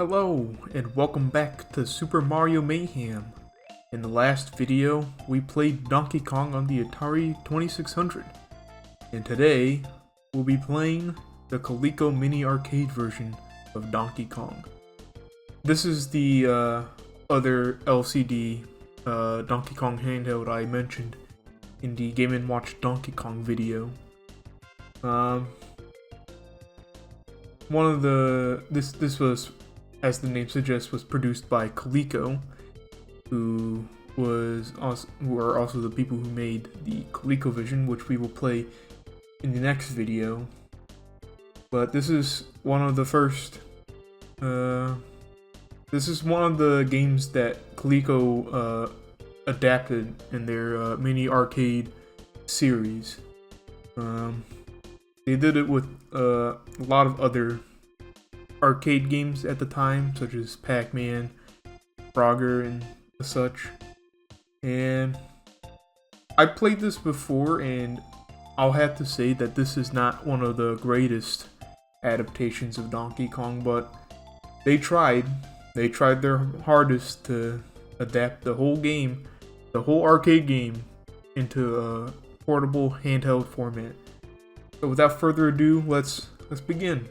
Hello, and welcome back to Super Mario Mayhem. In the last video, we played Donkey Kong on the Atari 2600. And today, we'll be playing the Coleco mini arcade version of Donkey Kong. This is the other LCD Donkey Kong handheld I mentioned in the Game & Watch Donkey Kong video. This was, as the name suggests, was produced by Coleco, who are also the people who made the ColecoVision, which we will play in the next video. But this is one of the first. This is one of the games that Coleco adapted in their mini arcade series. They did it with a lot of other arcade games at the time, such as Pac-Man, Frogger, and such. And I played this before, and I'll have to say that this is not one of the greatest adaptations of Donkey Kong, but they tried. They tried their hardest to adapt the whole game, the whole arcade game, into a portable handheld format. So without further ado, let's begin.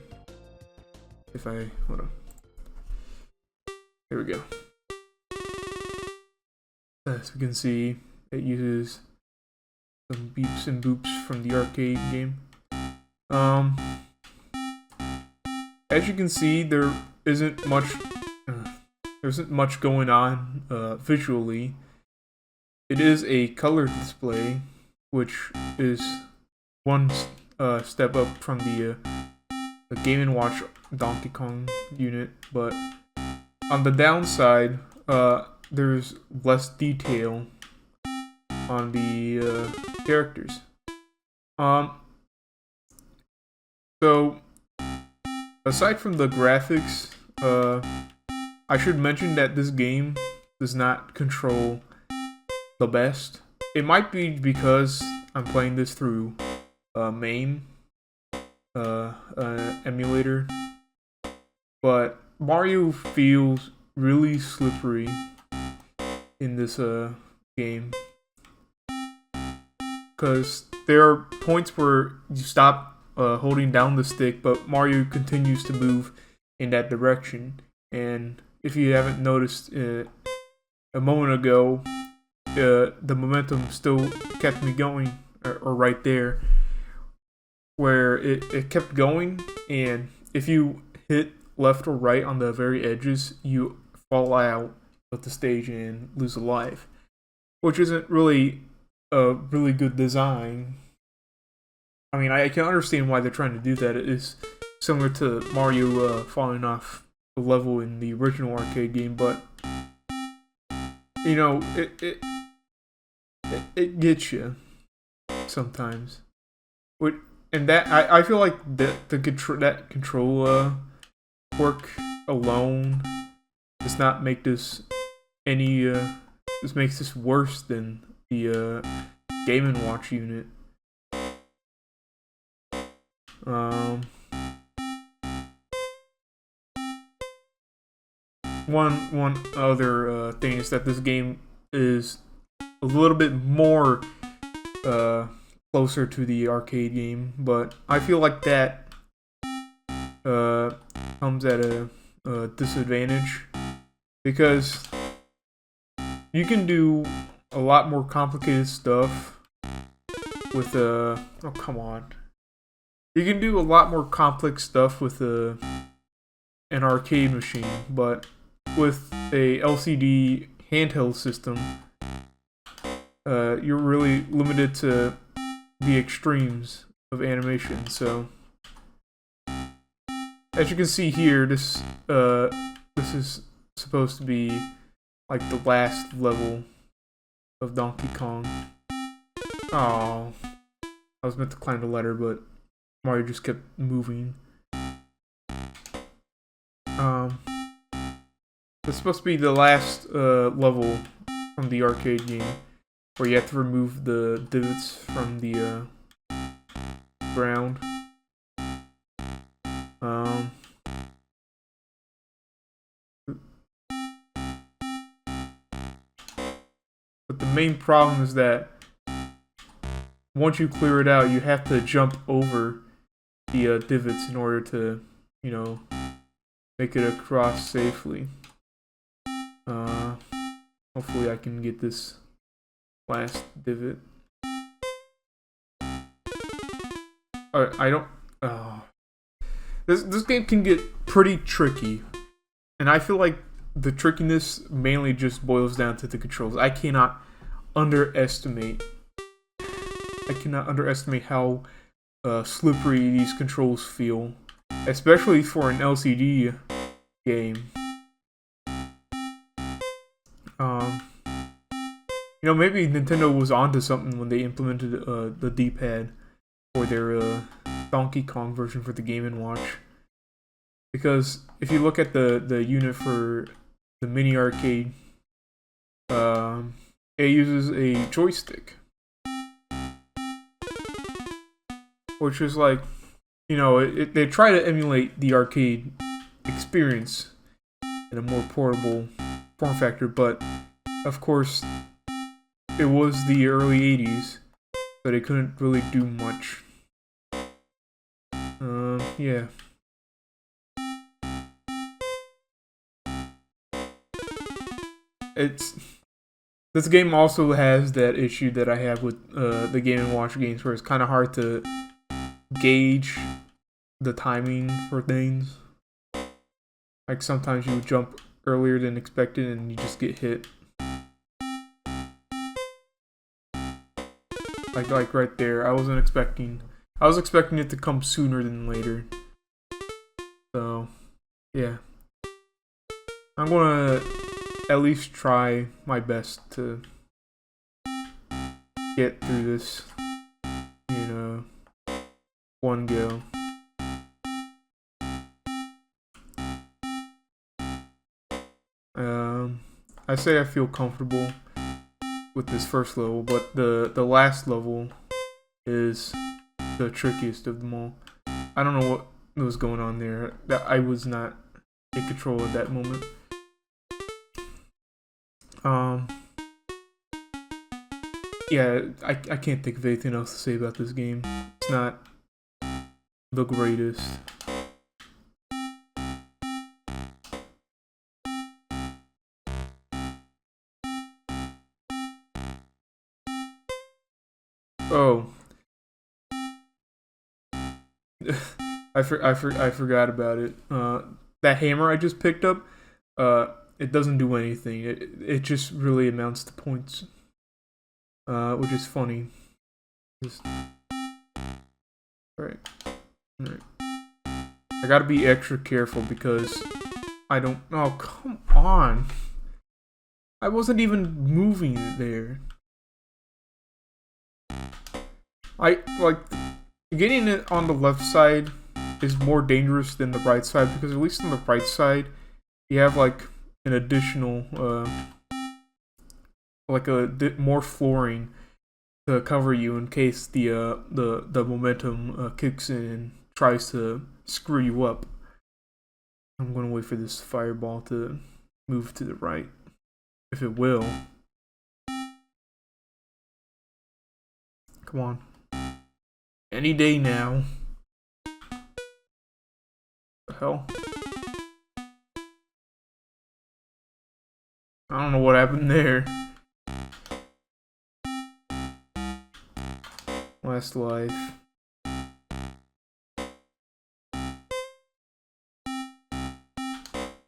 Hold on. There we go. As we can see, it uses some beeps and boops from the arcade game. As you can see, there isn't much going on visually. It is a color display, which is one step up from the Game & Watch Donkey Kong unit, but on the downside, there's less detail on the characters. So aside from the graphics, I should mention that this game does not control the best. It might be because I'm playing this through MAME emulator, but Mario feels really slippery in this game, because there are points where you stop holding down the stick, but Mario continues to move in that direction. And if you haven't noticed a moment ago, the momentum still kept me going, or right there, where it kept going, and if you hit left or right on the very edges, you fall out of the stage and lose a life, which isn't really a really good design. I mean, I can understand why they're trying to do that. It is similar to Mario falling off the level in the original arcade game, but you know, it gets you sometimes. And that I feel like that control quirk alone does not make this any this makes this worse than the Game & Watch unit. One other thing is that this game is a little bit more closer to the arcade game, but I feel like that comes at a disadvantage, because you can do a lot more complicated stuff with oh come on. You can do a lot more complex stuff with an arcade machine, but with a LCD handheld system, you're really limited to the extremes of animation. So as you can see here, this is supposed to be like the last level of Donkey Kong. Oh, I was meant to climb the ladder, but Mario just kept moving. It's supposed to be the last level from the arcade game, where you have to remove the divots from the ground. main problem is that once you clear it out, you have to jump over the divots in order to, you know, make it across safely. Hopefully I can get this last divot. I don't. This game can get pretty tricky, and I feel like the trickiness mainly just boils down to the controls. I cannot underestimate how slippery these controls feel, especially for an LCD game. You know, maybe Nintendo was onto something when they implemented the D-pad for their Donkey Kong version for the Game & Watch. Because if you look at the unit for the mini arcade, it uses a joystick, which is like, you know, they try to emulate the arcade experience in a more portable form factor, but of course it was the early 80s, so they couldn't really do much. Yeah. This game also has that issue that I have with the Game & Watch games, where it's kind of hard to gauge the timing for things. Like sometimes you jump earlier than expected and you just get hit. Like right there, I was expecting it to come sooner than later. So, yeah. I'm gonna at least try my best to get through this in one go. I say I feel comfortable with this first level, but the last level is the trickiest of them all. I don't know what was going on there. That I was not in control at that moment. Yeah, I can't think of anything else to say about this game. It's not the greatest. Oh, I forgot about it. That hammer I just picked up, it doesn't do anything. It just really amounts to points, which is funny. Alright. I gotta be extra careful because I don't. Oh, come on! I wasn't even moving there. Getting it on the left side is more dangerous than the right side, because at least on the right side you have like an additional more flooring to cover you in case the momentum kicks in and tries to screw you up. I'm gonna wait for this fireball to move to the right, if it will. Come on. Any day now. The hell? I don't know what happened there. Last life.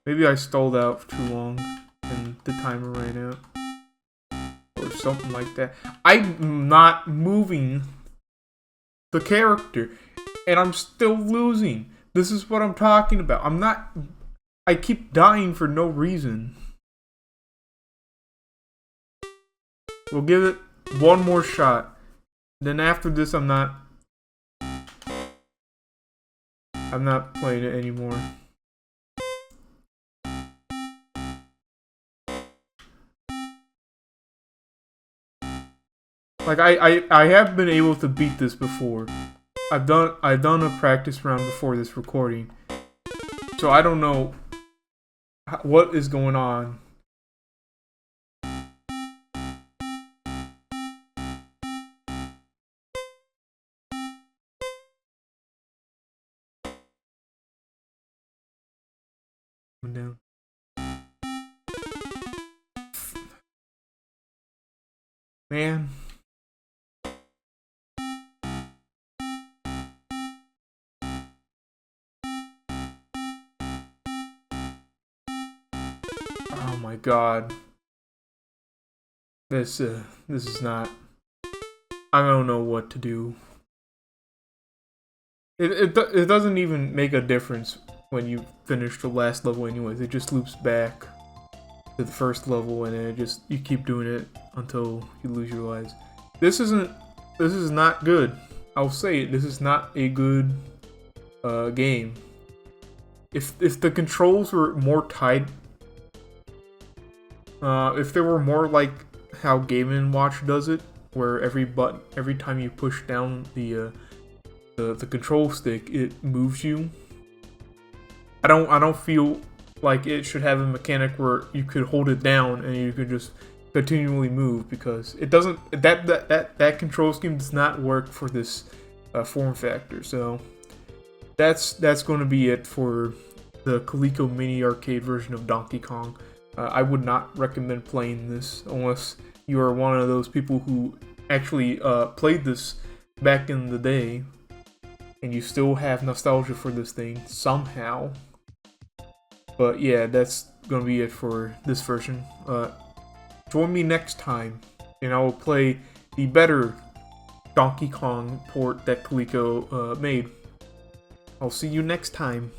Maybe I stalled out for too long and the timer ran out. Or something like that. I'm not moving the character, and I'm still losing. This is what I'm talking about. I keep dying for no reason. We'll give it one more shot. Then after this, I'm not playing it anymore. Like I have been able to beat this before. I've done a practice round before this recording, so I don't know what is going on. Down. Man. Oh my god. This is not. I don't know what to do. It doesn't even make a difference when you finish the last level anyways. It just loops back to the first level and then it just you keep doing it until you lose your lives. This is not good. I'll say it. This is not a good game. If the controls were more tied, if they were more like how Game & Watch does it, where every time you push down the control stick, it moves you. I don't feel like it should have a mechanic where you could hold it down and you could just continually move, because it doesn't. That control scheme does not work for this form factor. So that's going to be it for the Coleco mini arcade version of Donkey Kong. I would not recommend playing this unless you are one of those people who actually played this back in the day and you still have nostalgia for this thing somehow. But yeah, that's gonna be it for this version. Join me next time and I will play the better Donkey Kong port that Coleco made. I'll see you next time.